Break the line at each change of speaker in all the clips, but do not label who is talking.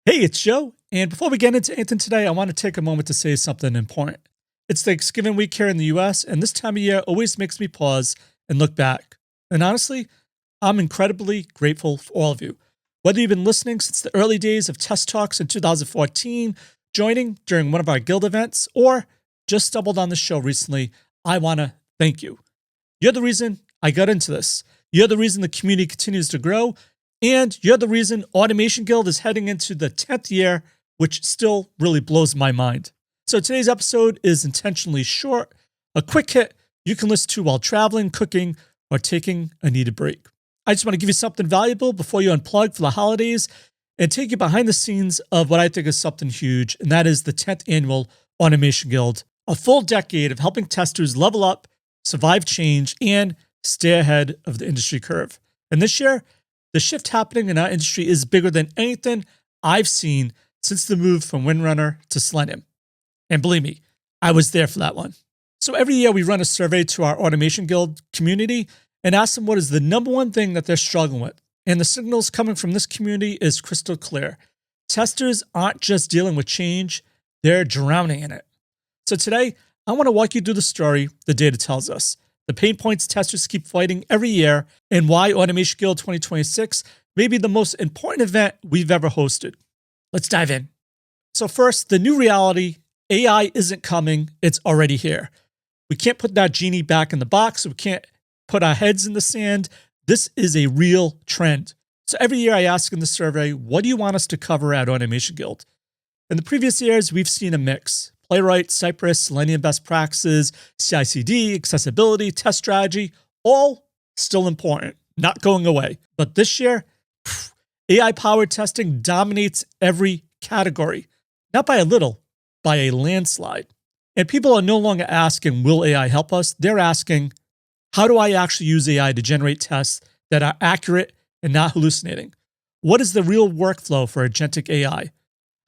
Hey, it's Joe. And before we get into anything today, I want to take a moment to say something important. It's Thanksgiving week here in the US, and this time of year always makes me pause and look back. And honestly, I'm incredibly grateful for all of you. Whether you've been listening since the early days of Test Talks in 2014, joining during one of our guild events, or just stumbled on the show recently, I want to thank you. You're the reason I got into this. You're the reason the community continues to grow. And you're the reason Automation Guild is heading into the 10th year, which still really blows my mind. So today's episode is intentionally short, a quick hit you can listen to while traveling, cooking, or taking a needed break. I just want to give you something valuable before you unplug for the holidays and take you behind the scenes of what I think is something huge, and that is the 10th annual Automation Guild, a full decade of helping testers level up, survive change, and stay ahead of the industry curve. And this year, the shift happening in our industry is bigger than anything I've seen since the move from Windrunner to Selenium. And believe me, I was there for that one. So every year we run a survey to our Automation Guild community and ask them what is the number one thing that they're struggling with. And the signals coming from this community is crystal clear. Testers aren't just dealing with change, they're drowning in it. So today, I want to walk you through the story the data tells us, the pain points testers keep fighting every year, and why Automation Guild 2026 may be the most important event we've ever hosted. Let's dive in. So first, the new reality, AI isn't coming, it's already here. We can't put that genie back in the box, we can't put our heads in the sand. This is a real trend. So every year I ask in the survey, what do you want us to cover at Automation Guild? In the previous years, we've seen a mix. Playwright, Cypress, Selenium best practices, CI/CD, accessibility, test strategy, all still important, not going away. But this year, AI-powered testing dominates every category, not by a little, by a landslide. And people are no longer asking, will AI help us? They're asking, how do I actually use AI to generate tests that are accurate and not hallucinating? What is the real workflow for agentic AI?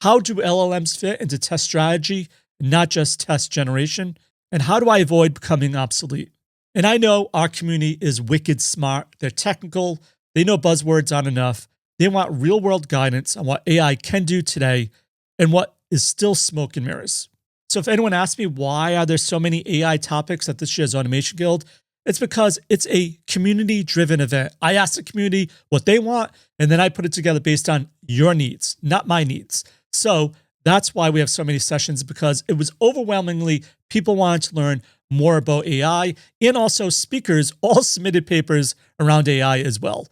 How do LLMs fit into test strategy, not just test generation? And how do I avoid becoming obsolete? And I know our community is wicked smart. They're technical. They know buzzwords aren't enough. They want real world guidance on what AI can do today and what is still smoke and mirrors. So if anyone asks me why are there so many AI topics at this year's Automation Guild, it's because it's a community driven event. I ask the community what they want, and then I put it together based on your needs, not my needs. So that's why we have so many sessions, because it was overwhelmingly people wanted to learn more about AI, and also speakers all submitted papers around AI as well.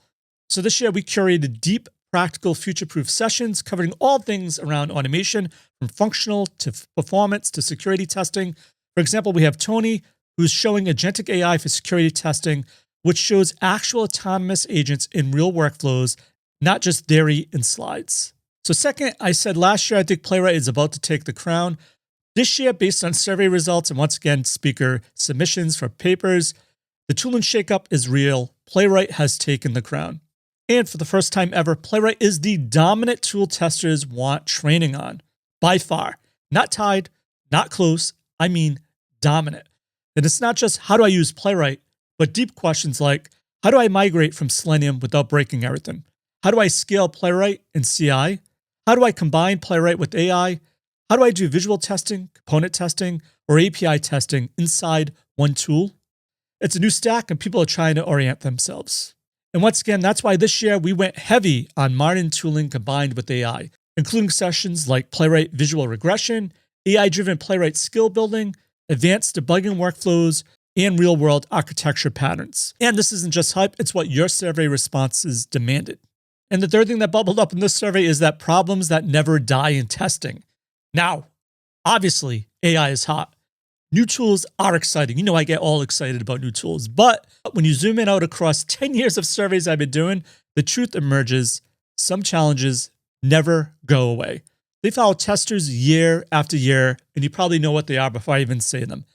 So this year we curated deep, practical, future-proof sessions covering all things around automation, from functional to performance to security testing. For example, we have Tony, who's showing agentic AI for security testing, which shows actual autonomous agents in real workflows, not just theory and slides. So second, I said last year I think Playwright is about to take the crown. This year, based on survey results and once again speaker submissions for papers, the tooling shakeup is real. Playwright has taken the crown. And for the first time ever, Playwright is the dominant tool testers want training on, by far. Not tied, not close, I mean dominant. And it's not just how do I use Playwright, but deep questions like, how do I migrate from Selenium without breaking everything? How do I scale Playwright in CI? How do I combine Playwright with AI? How do I do visual testing, component testing, or API testing inside one tool? It's a new stack and people are trying to orient themselves. And once again, that's why this year we went heavy on modern tooling combined with AI, including sessions like Playwright visual regression, AI-driven Playwright skill building, advanced debugging workflows, and real-world architecture patterns. And this isn't just hype, it's what your survey responses demanded. And the third thing that bubbled up in this survey is that problems that never die in testing. Now, obviously, AI is hot. New tools are exciting. You know I get all excited about new tools. But when you zoom in out across 10 years of surveys I've been doing, the truth emerges. Some challenges never go away. They follow testers year after year, and you probably know what they are before I even say them.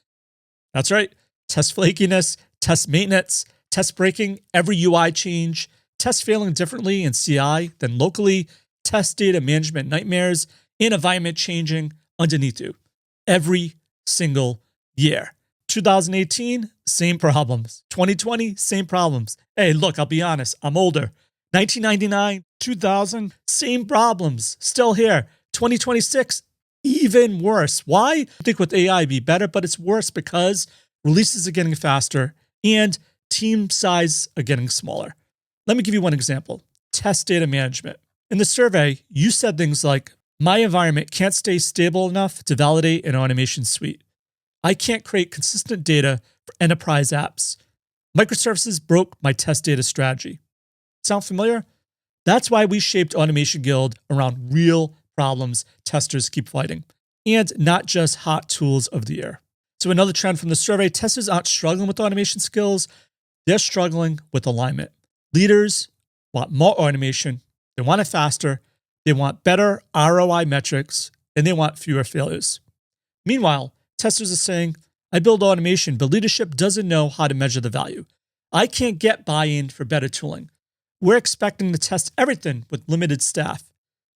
That's right. Test flakiness, test maintenance, test breaking, every UI change, test failing differently in CI than locally, test data management nightmares, and environment changing underneath you. Every single year. 2018, same problems. 2020, same problems. Hey, look, I'll be honest, I'm older. 1999, 2000, same problems, still here. 2026, even worse. Why? I think with AI it'd be better, but it's worse because releases are getting faster and team size are getting smaller. Let me give you one example. Test data management. In the survey, you said things like, my environment can't stay stable enough to validate an automation suite. I can't create consistent data for enterprise apps. Microservices broke my test data strategy. Sound familiar? That's why we shaped Automation Guild around real problems testers keep fighting, and not just hot tools of the year. So another trend from the survey, testers aren't struggling with automation skills, they're struggling with alignment. Leaders want more automation, they want it faster, they want better ROI metrics, and they want fewer failures. Meanwhile, testers are saying, I build automation, but leadership doesn't know how to measure the value. I can't get buy-in for better tooling. We're expecting to test everything with limited staff.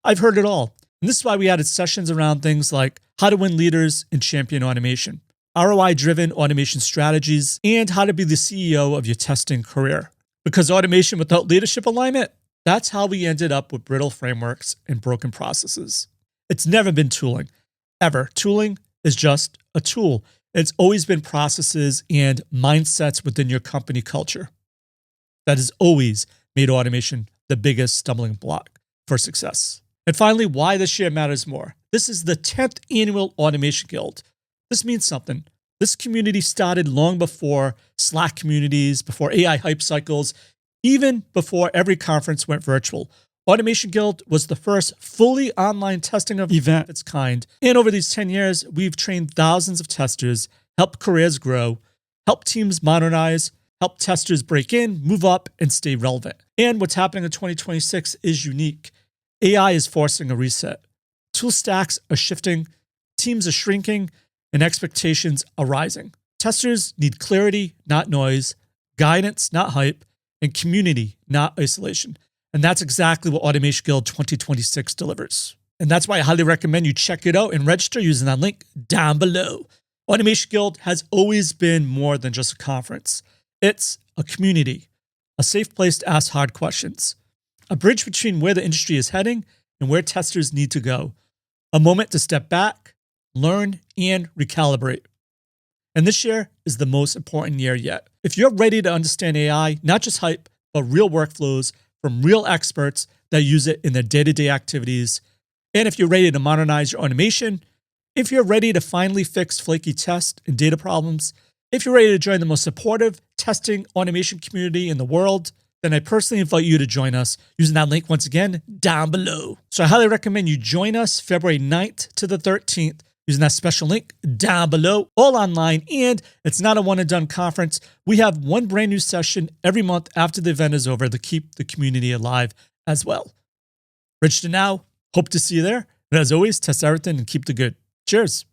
I've heard it all. And this is why we added sessions around things like how to win leaders and champion automation, ROI-driven automation strategies, and how to be the CEO of your testing career. Because automation without leadership alignment, that's how we ended up with brittle frameworks and broken processes. It's never been tooling, ever. Tooling is just a tool. It's always been processes and mindsets within your company culture. That has always made automation the biggest stumbling block for success. And finally, why this year matters more. This is the 10th annual Automation Guild. This means something. This community started long before Slack communities, before AI hype cycles, even before every conference went virtual. Automation Guild was the first fully online testing event of its kind. And over these 10 years, we've trained thousands of testers, helped careers grow, helped teams modernize, helped testers break in, move up, and stay relevant. And what's happening in 2026 is unique. AI is forcing a reset. Tool stacks are shifting, teams are shrinking, and expectations are rising. Testers need clarity, not noise, guidance, not hype, and community, not isolation. And that's exactly what Automation Guild 2026 delivers. And that's why I highly recommend you check it out and register using that link down below. Automation Guild has always been more than just a conference. It's a community, a safe place to ask hard questions, a bridge between where the industry is heading and where testers need to go, a moment to step back, learn, and recalibrate. And this year is the most important year yet. If you're ready to understand AI, not just hype, but real workflows from real experts that use it in their day-to-day activities, and if you're ready to modernize your automation, if you're ready to finally fix flaky test and data problems, if you're ready to join the most supportive testing automation community in the world, then I personally invite you to join us using that link once again down below. So I highly recommend you join us February 9th to the 13th using that special link down below, all online, and it's not a one-and-done conference. We have one brand new session every month after the event is over to keep the community alive as well. Register now. Hope to see you there. And as always, test everything and keep the good. Cheers.